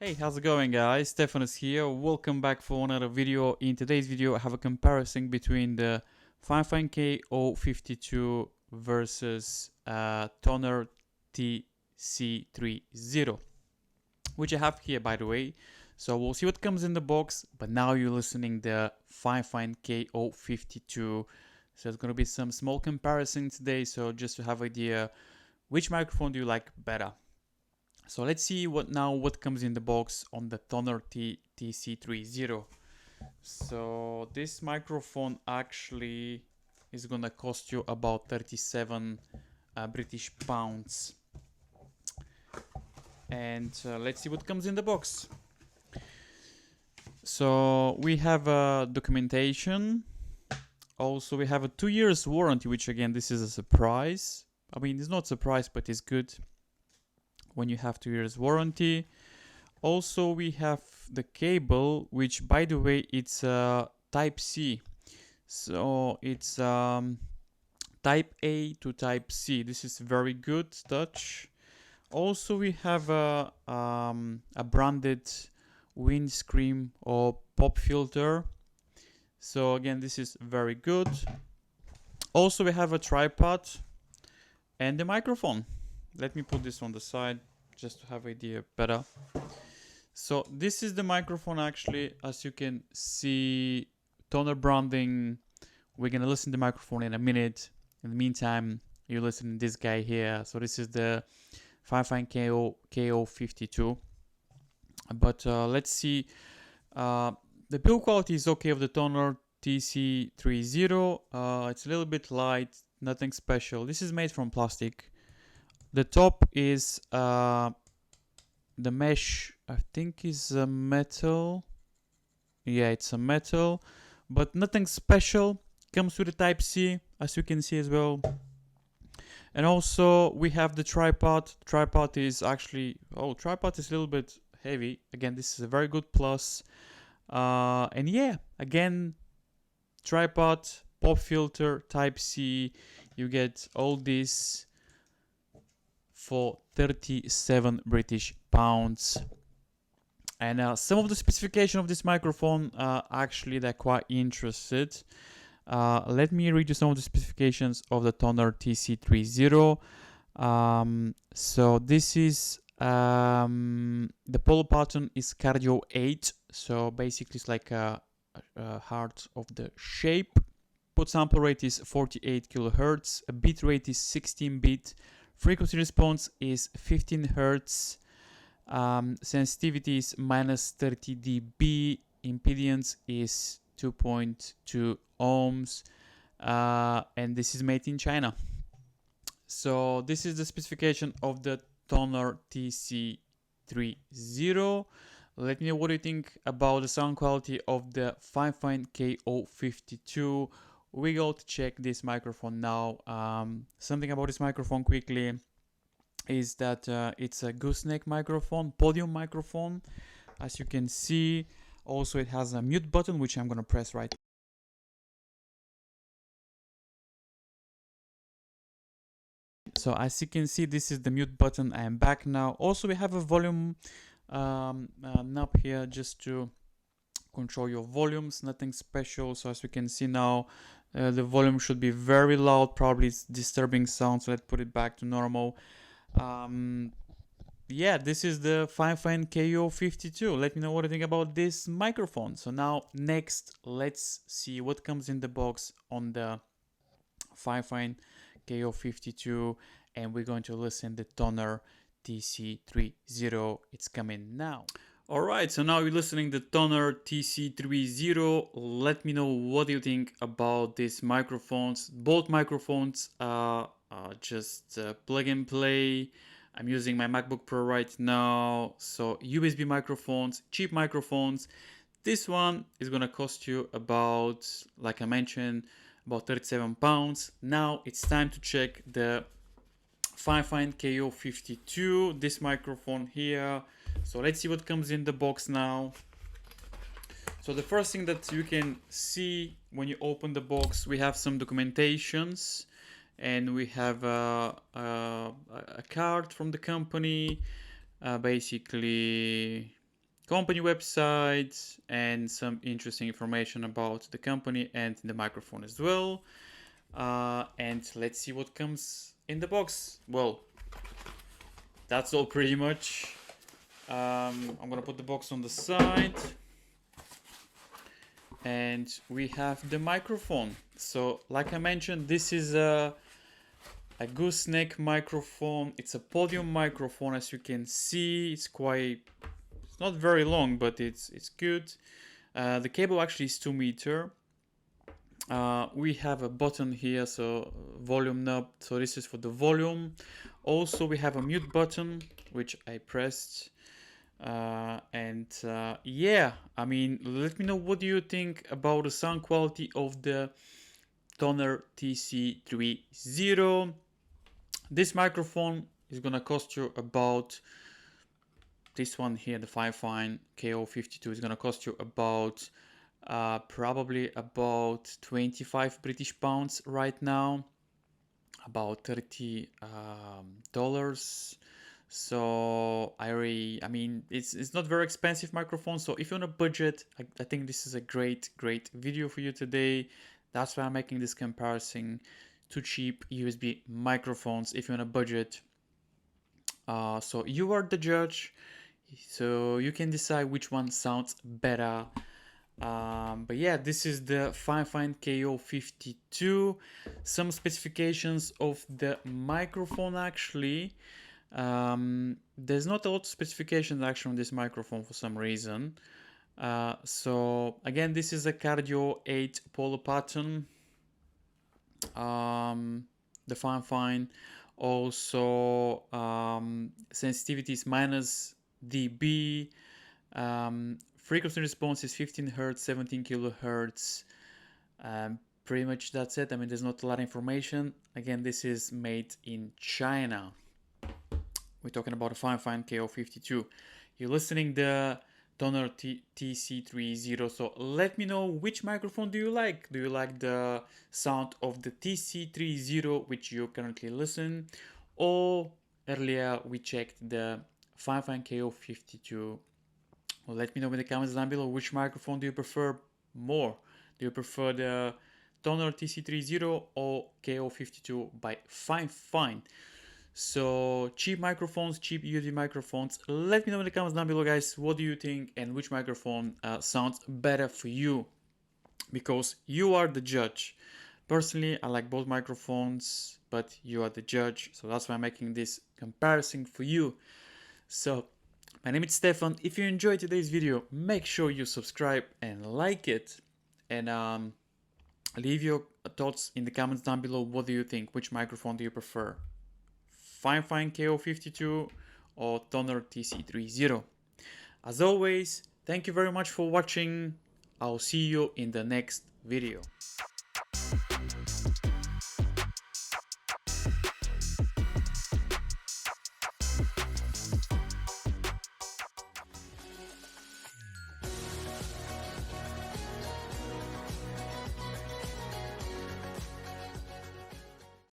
Hey, how's it going guys? Stefan is here. Welcome back for another video. In today's video I have a comparison between the FIFINE K052 versus TONOR TC30, which I have here by the way. So we'll see what comes in the box, but now you're listening the FIFINE K052. So it's gonna be some small comparison today, so just to have idea which microphone do you like better. So let's see what comes in the box on the TONOR TC30. So this microphone actually is gonna cost you about 37 British pounds. And let's see what comes in the box. So we have a documentation. Also we have a 2 years warranty, which again, this is a surprise. I mean, it's not a surprise, but it's good when you have 2 years warranty. Also we have the cable, which by the way it's type C, so it's type A to type C. This is very good touch. Also we have a branded windscreen or pop filter, so again this is very good. Also we have a tripod and the microphone. Let me put this on the side just to have idea better. So this is the microphone actually, as you can see, TONOR branding. We're gonna listen to the microphone in a minute. In the meantime, you listen to this guy here. So this is the FIFINE K052. But let's see. The build quality is okay of the TONOR TC30. It's a little bit light, nothing special. This is made from plastic. The top is the mesh, I think is a metal. Yeah, it's a metal, but nothing special. Comes with a type C, as you can see as well. And also we have the tripod. Tripod is actually, tripod is a little bit heavy. Again, this is a very good plus. And yeah, again, tripod, pop filter, type C. You get all this for 37 British pounds. And some of the specification of this microphone, actually they're quite interested. Let me read you some of the specifications of the TONOR TC30. So this is the polo pattern is cardio 8, so basically it's like a heart of the shape. Put sample rate is 48 kilohertz, a bit rate is 16 bit, frequency response is 15 hertz, sensitivity is -30 dB, impedance is 2.2 ohms, and this is made in China. So this is the specification of the TONOR TC30. Let me know what you think about the sound quality of the FIFINE K052. We go to check this microphone now. Something about this microphone quickly is that it's a gooseneck microphone, podium microphone, as you can see. Also it has a mute button, which I'm gonna press right. So as you can see, this is the mute button. I am back now. Also we have a volume knob here just to control your volumes, nothing special. So as we can see now, the volume should be very loud, probably it's disturbing sound, so let's put it back to normal. Yeah, this is the FIFINE K052. Let me know what you think about this microphone. So now next, let's see what comes in the box on the FIFINE K052, and we're going to listen to the TONOR TC30. It's coming now. Alright, so now you're listening to TONOR TC30. Let me know what you think about these microphones. Both microphones are just plug and play. I'm using my MacBook Pro right now. So USB microphones, cheap microphones. This one is gonna cost you about, like I mentioned, about 37 pounds. Now it's time to check the FIFINE K052, this microphone here. So let's see what comes in the box now. So the first thing that you can see when you open the box, we have some documentations, and we have a card from the company. Basically, company website and some interesting information about the company and the microphone as well. And let's see what comes in the box. Well, that's all pretty much. I'm gonna put the box on the side, and we have the microphone. So like I mentioned, this is a gooseneck microphone. It's a podium microphone. As you can see, it's not very long, but it's good. The cable actually is 2 meter. We have a button here, so volume knob, so this is for the volume. Also we have a mute button, which I pressed. Yeah, I mean, let me know what do you think about the sound quality of the TONOR TC30. This microphone is gonna cost you about, this one here, the FIFINE K052, is gonna cost you about probably about 25 British pounds right now, about $30 dollars. So I mean, it's not very expensive microphone. So if you're on a budget, I think this is a great video for you today. That's why I'm making this comparison to cheap USB microphones if you're on a budget. So you are the judge, so you can decide which one sounds better. But yeah, this is the FIFINE K052. Some specifications of the microphone actually. There's not a lot of specifications actually on this microphone for some reason. So again, this is a Cardio 8 polo pattern. The FIFINE. Also, sensitivity is minus dB. Frequency response is 15 Hertz, 17 kilohertz. Pretty much that's it. I mean, there's not a lot of information. Again, this is made in China. We're talking about a FIFINE K052. You're listening the TONOR TC30. So let me know which microphone do you like. Do you like the sound of the TC30, which you currently listen, or earlier we checked the FIFINE K052? Well, let me know in the comments down below which microphone do you prefer more. Do you prefer the TONOR TC30 or K052 by FIFINE? So cheap microphones, cheap USB microphones. Let me know in the comments down below, guys, what do you think and which microphone sounds better for you, because you are the judge. Personally, I like both microphones, but you are the judge, so that's why I'm making this comparison for you. So my name is Stefan. If you enjoyed today's video, make sure you subscribe and like it, and leave your thoughts in the comments down below. What do you think? Which microphone do you prefer? FIFINE K052 or TONOR TC30. As always, thank you very much for watching. I'll see you in the next video.